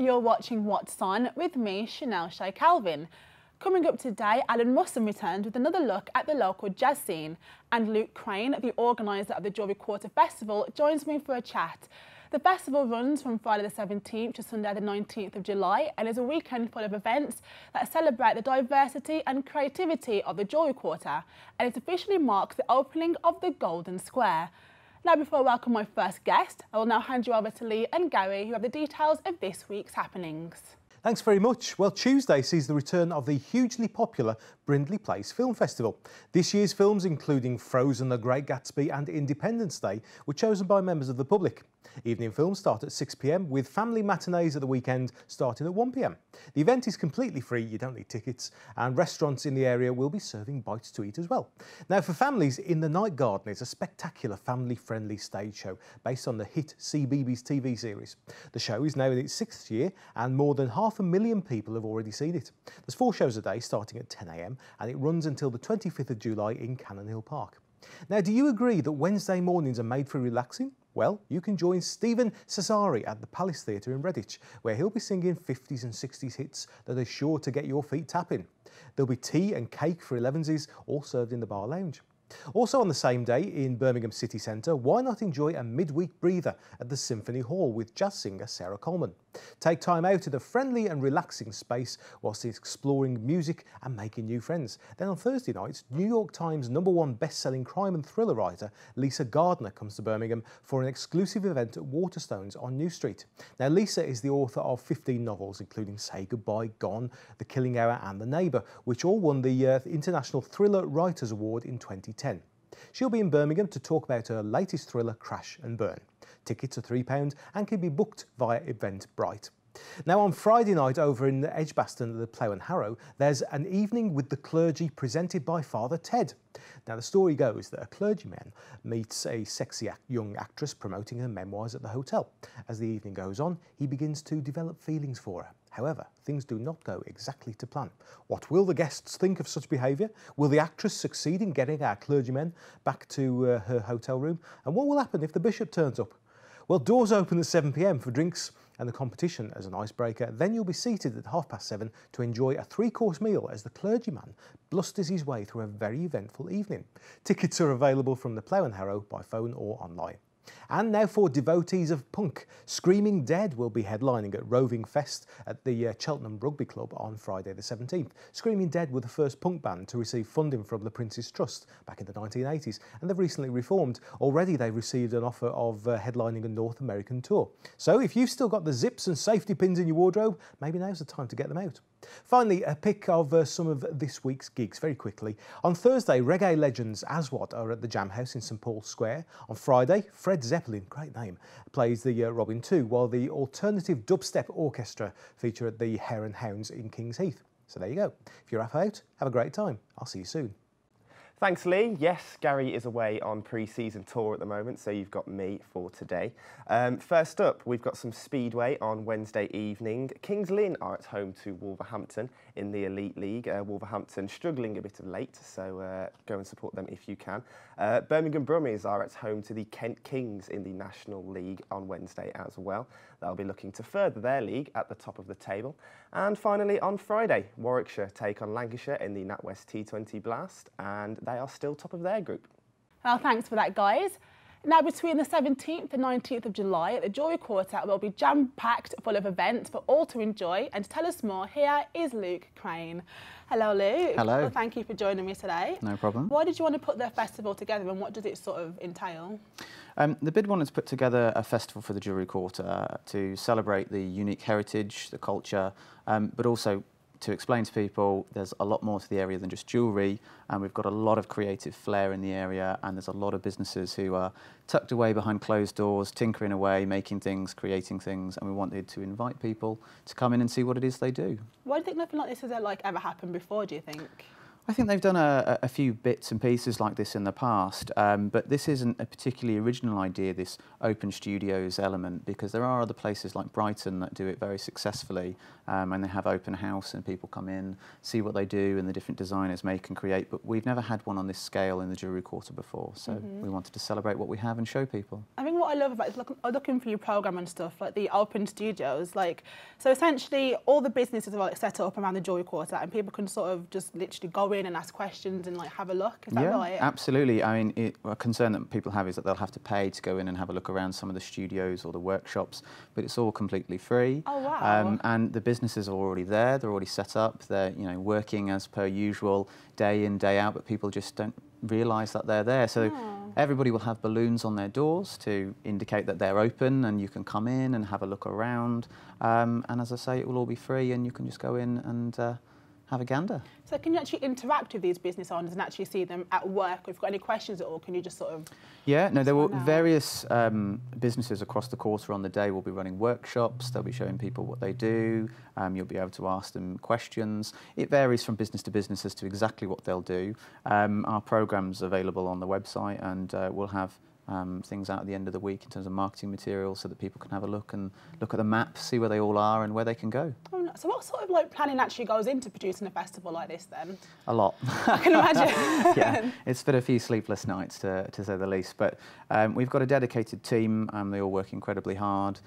you're watching What's On with me, Chanel Shay Calvin. Coming up today, Alan Musson returns with another look at the local jazz scene, and Luke Crane, the organiser of the Joy Quartet Festival, joins me for a chat. The festival runs from Friday the 17th to Sunday the 19th of July and is a weekend full of events that celebrate the diversity and creativity of the Joy Quartet, and it officially marks the opening of the Golden Square. Now, before I welcome my first guest, I will now hand you over to Lee and Gary, who have the details of this week's happenings. Thanks very much. Well, Tuesday sees the return of the hugely popular Brindley Place Film Festival. This year's films, including Frozen, The Great Gatsby and Independence Day, were chosen by members of the public. Evening films start at 6 p.m, with family matinees at the weekend starting at 1 p.m. The event is completely free, you don't need tickets, and restaurants in the area will be serving bites to eat as well. Now, for families, In the Night Garden is a spectacular family-friendly stage show based on the hit CBeebies TV series. The show is now in its 6th year and more than 500,000 people have already seen it. There's 4 shows a day starting at 10 a.m, and it runs until the 25th of July in Cannon Hill Park. Now, do you agree that Wednesday mornings are made for relaxing? Well, you can join Stephen Cesari at the Palace Theatre in Redditch, where he'll be singing 50s and 60s hits that are sure to get your feet tapping. There'll be tea and cake for 11s, all served in the bar lounge. Also on the same day in Birmingham city centre, why not enjoy a midweek breather at the Symphony Hall with jazz singer Sarah Coleman? Take time out in a friendly and relaxing space whilst exploring music and making new friends. Then on Thursday nights, New York Times #1 best-selling crime and thriller writer Lisa Gardner comes to Birmingham for an exclusive event at Waterstones on New Street. Now, Lisa is the author of 15 novels, including Say Goodbye, Gone, The Killing Hour and The Neighbour, which all won the International Thriller Writers Award in 2010. She'll be in Birmingham to talk about her latest thriller, Crash and Burn. Tickets are £3 and can be booked via Eventbrite. Now, on Friday night over in Edgbaston at the Plough and Harrow, there's an evening with the clergy presented by Father Ted. Now, the story goes that a clergyman meets a sexy young actress promoting her memoirs at the hotel. As the evening goes on, he begins to develop feelings for her. However, things do not go exactly to plan. What will the guests think of such behaviour? Will the actress succeed in getting our clergyman back to her hotel room? And what will happen if the bishop turns up? Well, doors open at 7 p.m. for drinks and the competition as an icebreaker. Then you'll be seated at 7:30 to enjoy a 3-course meal as the clergyman blusters his way through a very eventful evening. Tickets are available from the Plough and Harrow by phone or online. And now for devotees of punk, Screaming Dead will be headlining at Roving Fest at the Cheltenham Rugby Club on Friday the 17th. Screaming Dead were the first punk band to receive funding from the Prince's Trust back in the 1980s, and they've recently reformed. Already they've received an offer of headlining a North American tour. So if you've still got the zips and safety pins in your wardrobe, maybe now's the time to get them out. Finally, a pick of some of this week's gigs very quickly. On Thursday, reggae legends Aswad are at the Jam House in St Paul's Square. On Friday, Fred Zeppelin, great name, plays the Robin 2, while the Alternative Dubstep Orchestra feature at the Hare and Hounds in Kings Heath. So there you go. If you're up out, have a great time. I'll see you soon. Thanks, Lee. Yes, Gary is away on pre-season tour at the moment, so you've got me for today. First up, we've got some Speedway on Wednesday evening. Kings Lynn are at home to Wolverhampton in the Elite League. Wolverhampton struggling a bit of late, so go and support them if you can. Birmingham Brummies are at home to the Kent Kings in the National League on Wednesday as well. They'll be looking to further their league at the top of the table. And finally, on Friday, Warwickshire take on Lancashire in the NatWest T20 Blast, and they are still top of their group. Well, thanks for that, guys. Now, between the 17th and 19th of July, the Joy Quartet will be jam-packed full of events for all to enjoy. And to tell us more, here is Luke Crane. Hello, Luke. Hello. Well, thank you for joining me today. No problem. Why did you want to put the festival together, and what does it sort of entail? The bid wanted to put together a festival for the Joy Quartet to celebrate the unique heritage, the culture, but also to explain to people there's a lot more to the area than just jewellery, and we've got a lot of creative flair in the area, and there's a lot of businesses who are tucked away behind closed doors, tinkering away, making things, creating things, and we wanted to invite people to come in and see what it is they do. Why do you think nothing like this has ever happened before, do you think? I think they've done a few bits and pieces like this in the past, but this isn't a particularly original idea, this open studios element, because there are other places like Brighton that do it very successfully, and they have open house and people come in, see what they do and the different designers make and create, but we've never had one on this scale in the Jewellery Quarter before, so we wanted to celebrate what we have and show people. I think what I love about it is looking for your programme and stuff, like the open studios, like, so essentially all the businesses are like set up around the Joy Quartet and people can sort of just literally go in and ask questions and like have a look. Is that right? Yeah, absolutely. I mean, a concern that people have is that they'll have to pay to go in and have a look around some of the studios or the workshops, but it's all completely free. Oh wow! And the businesses are already there. They're already set up. They're working as per usual, day in day out. But people just don't realise that they're there. So everybody will have balloons on their doors to indicate that they're open, and you can come in and have a look around. And as I say, it will all be free, and you can just go in and have a gander. So can you actually interact with these business owners and actually see them at work? If you've got any questions at all, can you just sort of... Yeah, no, there were various businesses across the quarter on the day will be running workshops. They'll be showing people what they do. You'll be able to ask them questions. It varies from business to business as to exactly what they'll do. Our programme's available on the website, and we'll have things out at the end of the week in terms of marketing materials so that people can have a look and look at the map, see where they all are and where they can go. Oh, no. So what sort of like planning actually goes into producing a festival like this then? A lot. I can imagine. Yeah, it's been a few sleepless nights to say the least, but we've got a dedicated team. They all work incredibly hard.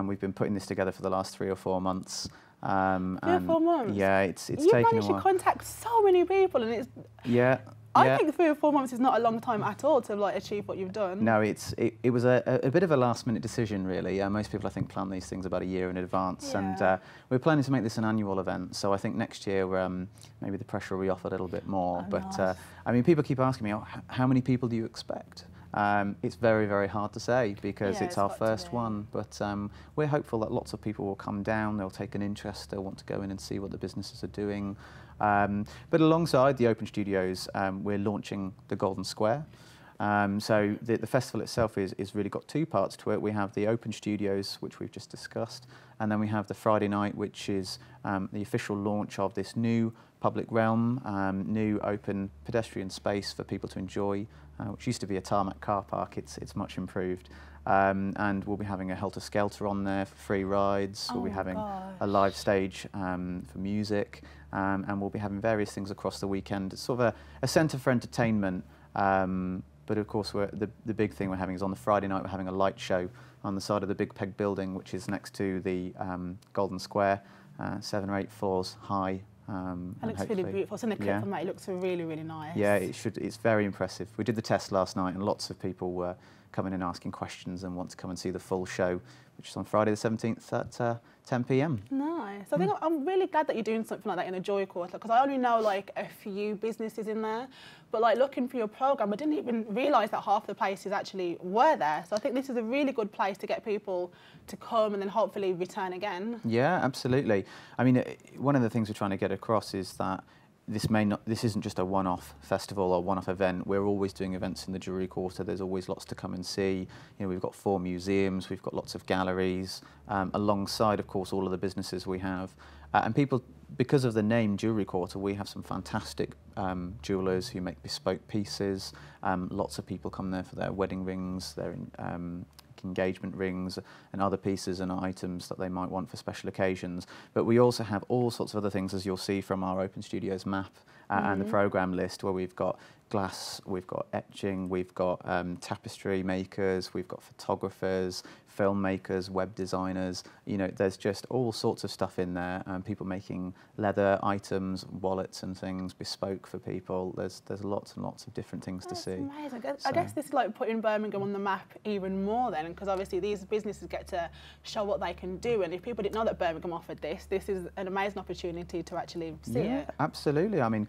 We've been putting this together for the last 3 or 4 months. 3 or 4 months? Yeah, it's taken a while. You managed to contact so many people, and it's... Yeah. I think 3 or 4 months is not a long time at all to like achieve what you've done. No, it was a bit of a last-minute decision, really. Most people, I think, plan these things about a year in advance, and we're planning to make this an annual event. So I think next year maybe the pressure will be off a little bit more. Nice. I mean, people keep asking me, oh, how many people do you expect? It's very, very hard to say because it's our first one, but we're hopeful that lots of people will come down, they'll take an interest, they'll want to go in and see what the businesses are doing. But alongside the Open Studios, we're launching the Golden Square. So the festival itself is really got 2 parts to it. We have the Open Studios, which we've just discussed, and then we have the Friday night, which is the official launch of this new public realm, new open pedestrian space for people to enjoy, which used to be a tarmac car park. It's much improved. And we'll be having a helter-skelter on there for free rides. We'll be having a live stage for music, and we'll be having various things across the weekend. It's sort of a centre for entertainment. But of course, the big thing we're having is on the Friday night, we're having a light show on the side of the Big Peg building, which is next to the Golden Square, 7 or 8 floors high. It looks really beautiful. It's in the clip from that. It looks really, really nice. Yeah, it's very impressive. We did the test last night, and lots of people were coming and asking questions and want to come and see the full show, which is on Friday the 17th at 10 p.m. Nice. I think I'm really glad that you're doing something like that in the Joy Quarter, because I only know like a few businesses in there, but like looking for your programme, I didn't even realise that half the places actually were there. So I think this is a really good place to get people to come and then hopefully return again. Yeah, absolutely. I mean, one of the things we're trying to get across is that this isn't just a one-off festival or one-off event. We're always doing events in the Jewellery Quarter. There's always lots to come and see. We've got 4 museums, we've got lots of galleries, alongside, of course, all of the businesses we have. And people, because of the name Jewellery Quarter, we have some fantastic jewellers who make bespoke pieces. Lots of people come there for their wedding rings, their engagement rings and other pieces and items that they might want for special occasions. But we also have all sorts of other things, as you'll see from our Open Studios map and the programme list, where we've got glass, we've got etching, we've got tapestry makers, we've got photographers, filmmakers, web designers. There's just all sorts of stuff in there. People making leather items, wallets and things bespoke for people. There's lots and lots of different things to see. Amazing. I guess this is like putting Birmingham on the map even more then, because obviously these businesses get to show what they can do, and if people didn't know that Birmingham offered this is an amazing opportunity to actually see it. Absolutely. I mean,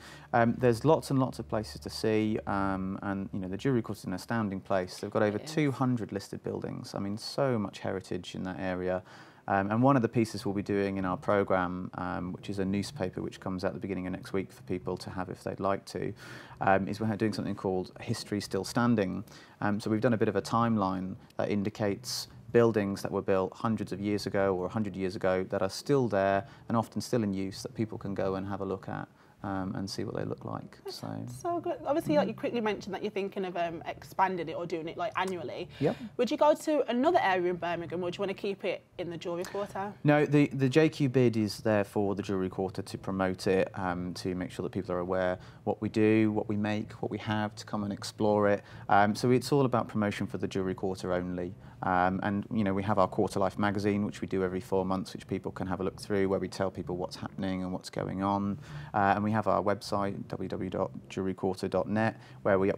there's lots and lots of places to see, and the Jewellery Quarter is an astounding place. They've got over 200 listed buildings. I mean, so much heritage in that area. And one of the pieces we'll be doing in our programme, which is a newspaper which comes out at the beginning of next week for people to have if they'd like to, is we're doing something called History Still Standing. So we've done a bit of a timeline that indicates buildings that were built hundreds of years ago or 100 years ago that are still there and often still in use that people can go and have a look at and see what they look like. So good. Obviously, like you quickly mentioned that you're thinking of expanding it or doing it like annually. Yep. Would you go to another area in Birmingham, or do you want to keep it in the Jewellery Quarter? No, the JQ bid is there for the Jewellery Quarter to promote it, to make sure that people are aware what we do, what we make, what we have, to come and explore it. So it's all about promotion for the Jewellery Quarter only. And you know, we have our Quarter Life magazine, which we do every 4 months, which people can have a look through, where we tell people what's happening and what's going on. And we have our website, www.jewelleryquarter.net, where we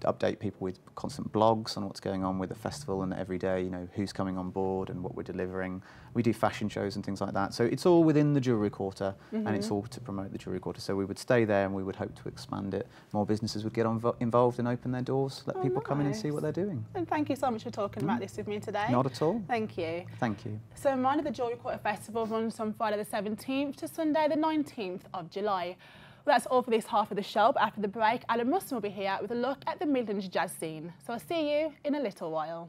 update people with constant blogs on what's going on with the festival, and every day, you know, who's coming on board and what we're delivering. We do fashion shows and things like that. So it's all within the Jewellery Quarter, and it's all to promote the Jewellery Quarter. So we would stay there, and we would hope to expand it. More businesses would get involved and open their doors, let people come in and see what they're doing. And thank you so much for talking about this with me today. Not at all. Thank you. Thank you. So Mind of the Joy Quarter Festival runs from Friday the 17th to Sunday the 19th of July. Well, that's all for this half of the show, but after the break, Alan Musson will be here with a look at the Midlands jazz scene. So I'll see you in a little while.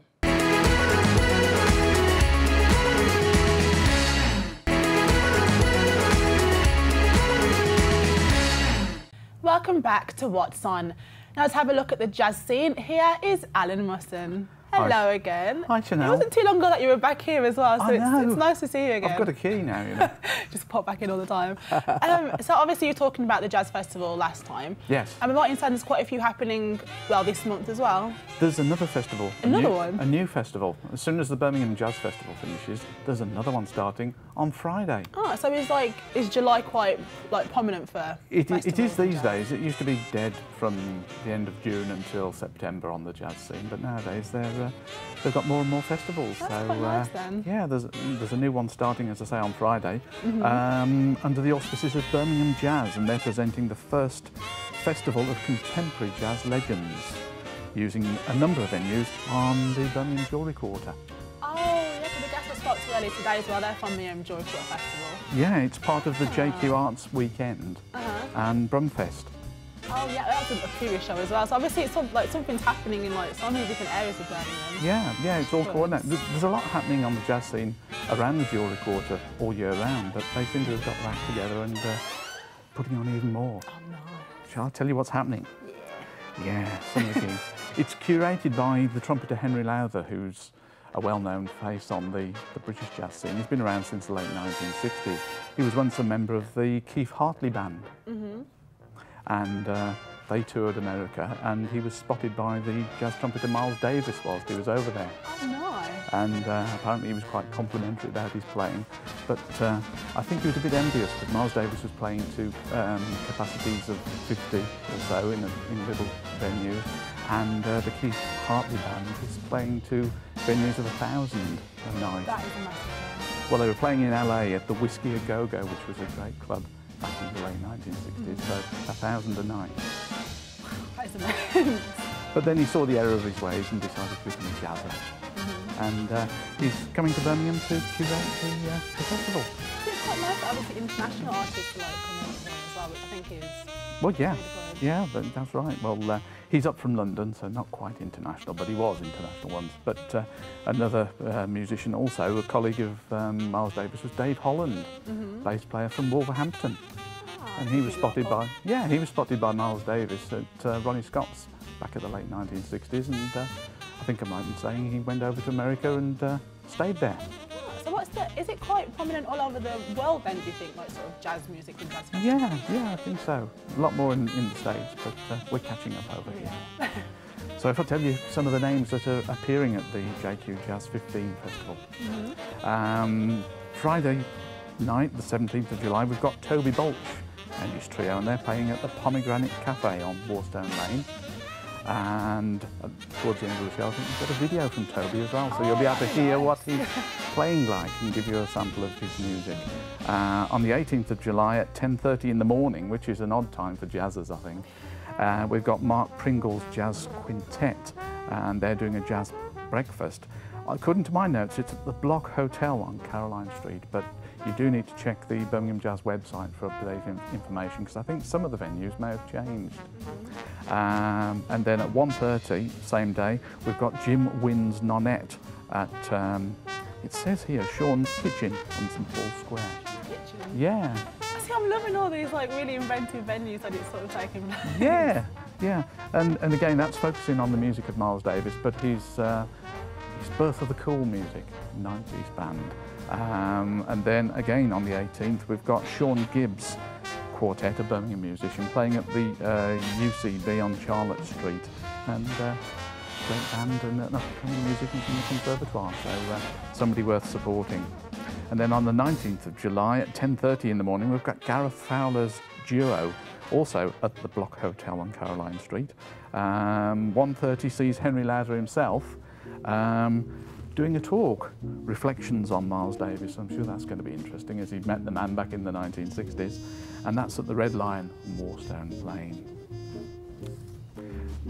Welcome back to What's On. Now let's have a look at the jazz scene. Here is Alan Musson. Hello again. Hi, Chanel. It wasn't too long ago that you were back here as well, so it's nice to see you again. I've got a key now, you know. Just pop back in all the time. So obviously you were talking about the Jazz Festival last time. Yes. And I'm right in saying there's quite a few happening, well, this month as well. There's another festival. Another one? A new festival. As soon as the Birmingham Jazz Festival finishes, there's another one starting on Friday. Oh, so is July quite prominent for It is these jazz? days. It used to be dead from the end of June until September on the jazz scene, but nowadays they've got more and more festivals. That's so quite nice then. yeah, there's a new one starting, as I say, on Friday, under the auspices of Birmingham Jazz, and they're presenting the first festival of contemporary jazz legends, using a number of venues on the Birmingham Jewellery Quarter. Oh, yeah, because the guests I spoke to earlier today as well, they're from the Joy Quarter Festival. Yeah, it's part of the JQ Arts Weekend and Brumfest. Oh yeah, that's a previous show as well. So obviously it's something's happening in so many different areas of Birmingham. Yeah, it's all coordinated. There's a lot happening on the jazz scene around the Jewellery Quarter all year round, but they seem to have got their act together and putting on even more. Oh no. Shall I tell you what's happening? Yeah, some of the things. It's curated by the trumpeter Henry Lowther, who's a well-known face on the British jazz scene. He's been around since the late 1960s. He was once a member of the Keith Hartley Band. And they toured America, and he was spotted by the jazz trumpeter Miles Davis whilst he was over there. Oh no. And apparently he was quite complimentary about his playing, but I think he was a bit envious because Miles Davis was playing to capacities of 50 or so in little venues, and the Keith Hartley Band is playing to venues of 1,000 a night. That is a massive show. Well, they were playing in LA at the Whiskey A Go Go, which was a great club back in the late 1960s, so 1,000 a night. That is amazing. But then he saw the error of his ways and decided to become a jazzer. And he's coming to Birmingham to curate the festival. It's quite nice that obviously international artists are coming here as well, which I think is Well, yeah. really good. Yeah, that's right. Well, he's up from London, so not quite international, but he was international once. But another musician, also a colleague of Miles Davis, was Dave Holland, bass player from Wolverhampton. And he was spotted by Miles Davis at Ronnie Scott's back at the late 1960s, and I think I might be saying he went over to America and stayed there. So is it quite prominent all over the world then, do you think, sort of jazz music and jazz festivals? Yeah, I think so. A lot more in the States, but we're catching up over here. So if I tell you some of the names that are appearing at the JQ Jazz 15 Festival. Friday night, the 17th of July, we've got Toby Bolch and his trio, and they're playing at the Pomegranate Cafe on Warstone Lane. And towards the end of the show, I think we've got a video from Toby as well, so you'll be able to hear what he's playing like and give you a sample of his music. On the 18th of July at 10:30 in the morning, which is an odd time for jazzers, I think, we've got Mark Pringle's Jazz Quintet, and they're doing a jazz breakfast. According to my notes, it's at the Block Hotel on Caroline Street, but you do need to check the Birmingham Jazz website for up-to-date information, because I think some of the venues may have changed. And then at 1:30, same day, we've got Jim Wynn's Nonette at, it says here, Sean's Kitchen on St Paul's Square. Kitchen. Yeah. I See, I'm loving all these like really inventive venues that it's sort of taking place. Yeah, yeah. And again, that's focusing on the music of Miles Davis, but his birth of the cool music, 90s band. And then again on the 18th, we've got Sean Gibbs Quartet, a Birmingham musician, playing at the UCB on Charlotte Street. And great band and an up-and-coming musician from the Conservatoire, so somebody worth supporting. And then on the 19th of July at 10:30 in the morning, we've got Gareth Fowler's duo, also at the Block Hotel on Caroline Street. 1:30 sees Henry Lowther himself doing a talk, Reflections on Miles Davis. I'm sure that's going to be interesting as he met the man back in the 1960s. And that's at the Red Lion on Warstone Lane.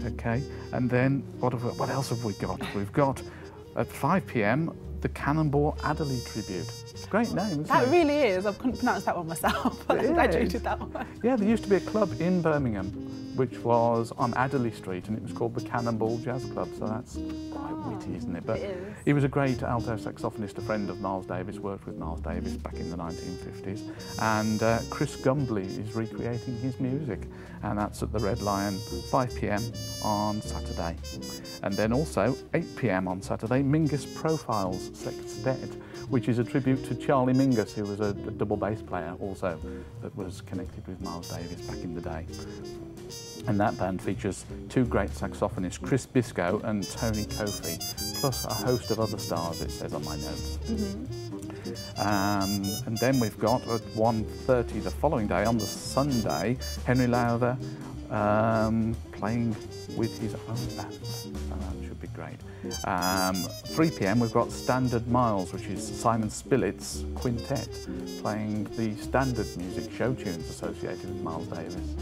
Okay, and then what else have we got? We've got at 5 p.m. the Cannonball Adderley tribute. Great name, isn't it? That really is. I couldn't pronounce that one myself. I graduated that one. Yeah, there used to be a club in Birmingham which was on Adderley Street, and it was called the Cannonball Jazz Club, so that's quite witty, isn't it? But it is. He was a great alto saxophonist, a friend of Miles Davis, worked with Miles Davis back in the 1950s, and Chris Gumbley is recreating his music, and that's at the Red Lion, 5 p.m. on Saturday. And then also, 8 p.m. on Saturday, Mingus Profiles Sextet, which is a tribute to Charlie Mingus, who was a double bass player also that was connected with Miles Davis back in the day. And that band features two great saxophonists, Chris Biscoe and Tony Kofi, plus a host of other stars, it says on my notes. And then we've got at 1:30 the following day, on the Sunday, Henry Lowther playing with his own band. So that should be great. 3 p.m. we've got Standard Miles, which is Simon Spillett's quintet, playing the standard music show tunes associated with Miles Davis.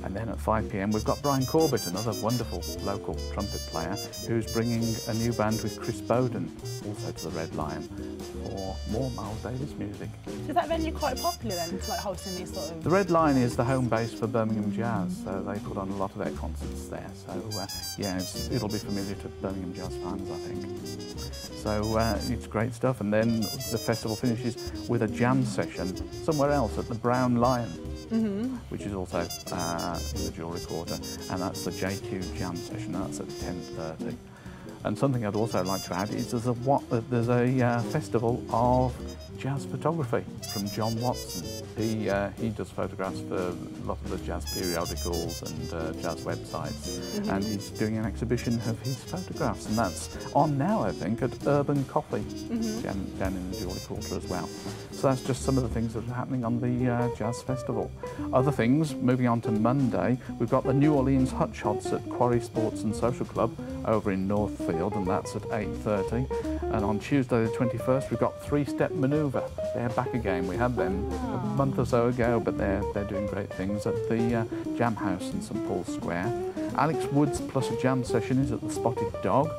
And then at 5 p.m. we've got Brian Corbett, another wonderful local trumpet player, who's bringing a new band with Chris Bowden, also to the Red Lion, for more Miles Davis music. Is that venue quite popular then, to like hosting these sort of... The Red Lion is the home base for Birmingham Jazz, so they put on a lot of their concerts there. So yeah, it'll be familiar to Birmingham Jazz fans, I think. So it's great stuff. And then the festival finishes with a jam session somewhere else at the Brown Lion. Which is also in the Jewellery Quarter, and that's the JQ Jam session. That's at 10:30. And something I'd also like to add is there's a festival of jazz photography from John Watson. He does photographs for a lot of the jazz periodicals and jazz websites, and he's doing an exhibition of his photographs, and that's on now, I think, at Urban Coffee down in the Jewellery Quarter as well. So that's just some of the things that are happening on the Jazz Festival. Other things, moving on to Monday, we've got the New Orleans Hutshots at Quarry Sports and Social Club over in Northfield, and that's at 8:30. And on Tuesday the 21st, we've got Three Step Manoeuvre. They're back again. We had them a month or so ago, but they're doing great things at the Jam House in St Paul's Square. Alex Woods plus a jam session is at the Spotted Dog.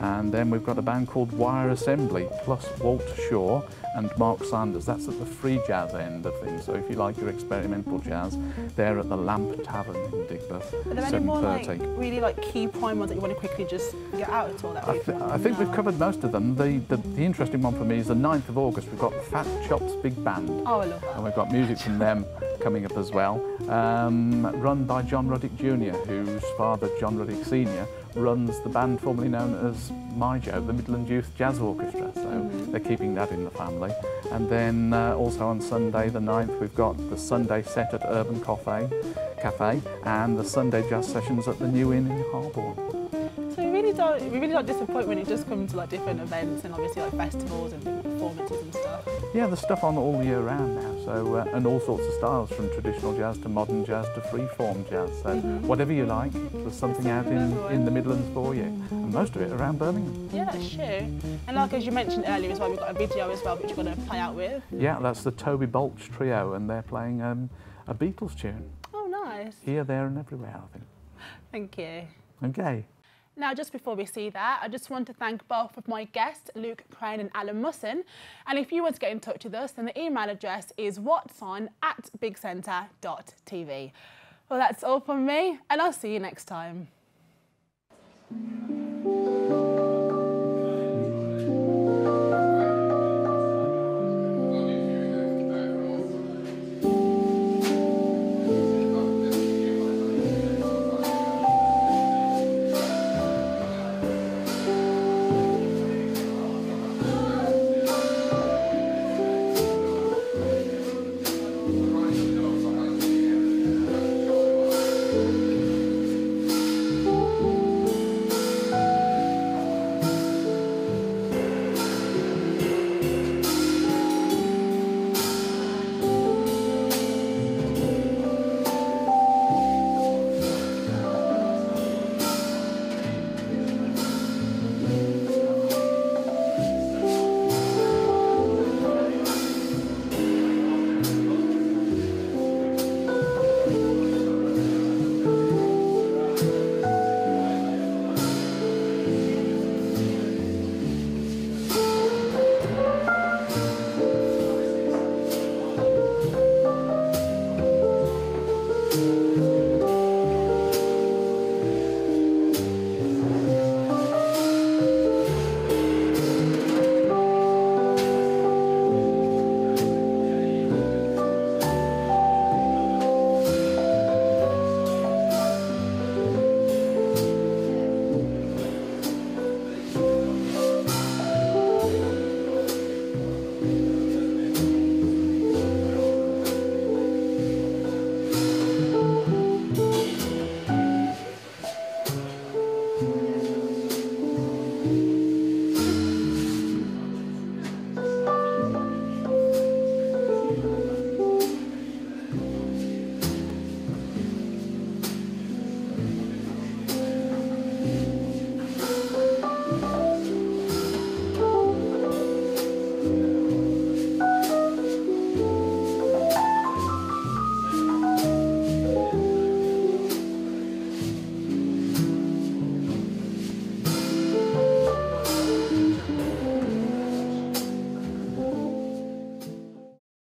And then we've got a band called Wire Assembly plus Walt Shaw and Mark Sanders. That's at the free jazz end of things. So if you like your experimental jazz, they're at the Lamp Tavern in Digbeth, Are there any more like 7:30. really like key prime ones that you want to quickly just get out at all that week? I think we've covered most of them. The interesting one for me is the 9th of August. We've got Fat Chops Big Band. Oh, I love that. And we've got music from them coming up as well. Run by John Ruddick Jr., whose father, John Ruddick Sr., runs the band formerly known as MyJo, the Midlands Youth Jazz Orchestra. So they're keeping that in the family. And then also on Sunday the 9th, we've got the Sunday set at Urban Cafe and the Sunday jazz sessions at the New Inn in Harborne. So we really don't disappoint when it does come to like different events and obviously like festivals and big performances and stuff. Yeah, there's stuff on all year round now, so and all sorts of styles, from traditional jazz to modern jazz to free-form jazz. So whatever you like, there's something out in the Midlands for you, and most of it around Birmingham. Yeah, that's true. And like as you mentioned earlier as well, we've got a video as well which you're going to play out with. Yeah, that's the Toby Bolch Trio, and they're playing a Beatles tune. Oh, nice. Here, there, and everywhere, I think. Thank you. Okay. Now, just before we see that, I just want to thank both of my guests, Luke Crane and Alan Musson. And if you want to get in touch with us, then the email address is whatson@bigcentre.tv. Well, that's all from me, and I'll see you next time.